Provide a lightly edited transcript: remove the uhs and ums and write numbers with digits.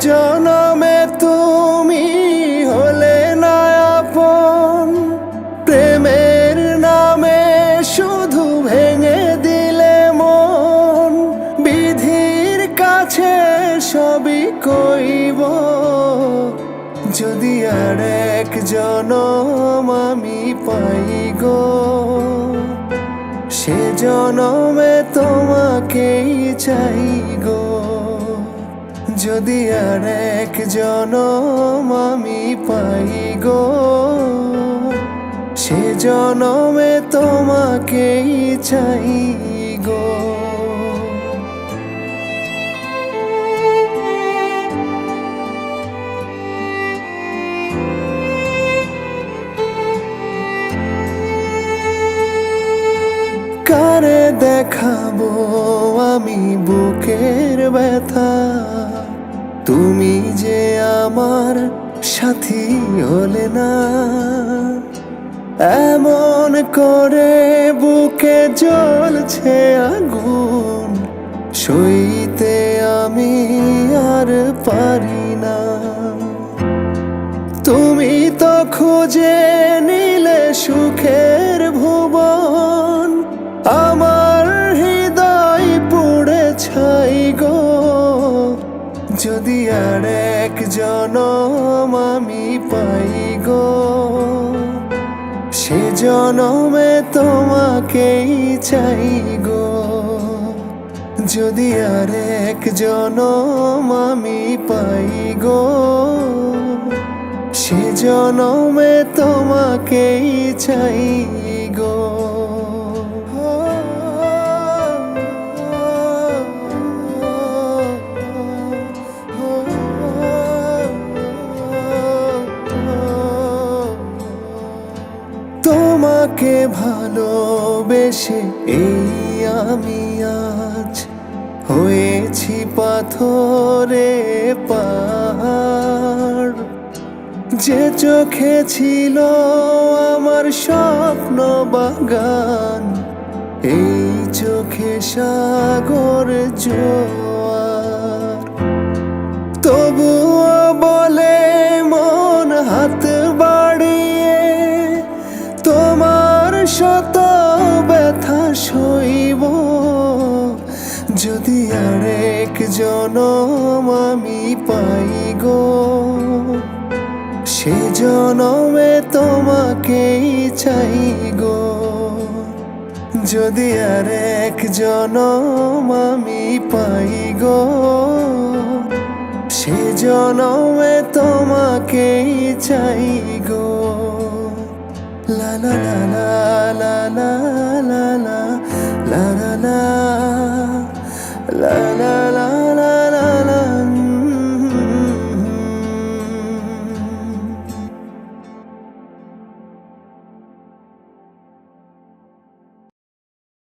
জনমে তুমি হলে না আপন, প্রেমের নামে শুধু ভেঙে দিলে মন। বিধির কাছে সবই কইব, যদি আর এক জনম আমি পাই গো, সে জনমে তোমাকেই চাই গো। যদি আর এক জনম আমি পাই গো, সে জনমে তোমাকেই চাই গো। কারে দেখাবো আমি বুকের ব্যথা, তুমি যে আমার সাথী হলে না। এমন করে বুকে জ্বলছে আগুন, সইতে আমি আর পারি না। তুমি তো খুঁজে নিলে সুখের ভুবন, আমার হৃদয় পুড়ে ছাই গো। যদি আর এক জনম আমি পাই গো, সে জনমে তোমাকেই চাই গো। যদি আর এক জনম আমি পাই গো, সে জনমে তোমাকেই চাই গো। তোমাকে ভালোবেসে এই আমি আজ হয়েছি পাথরে পাহাড়। যে চোখে ছিল আমার স্বপ্ন বাগান, এই চোখে সাগর জোয়ার। তবুও বলে মন হাত বাড়িয়ে, তোমার শত ব্যথা সইব। যদি আর এক জনম আমি পাই গো, সে জনমে তোমাকেই চাই গো। যদি আর এক জনম আমি পাই গো, সে জনমে তোমাকেই চাই গো। লা লা লা লা লা লা লা লা লা লা লা লা।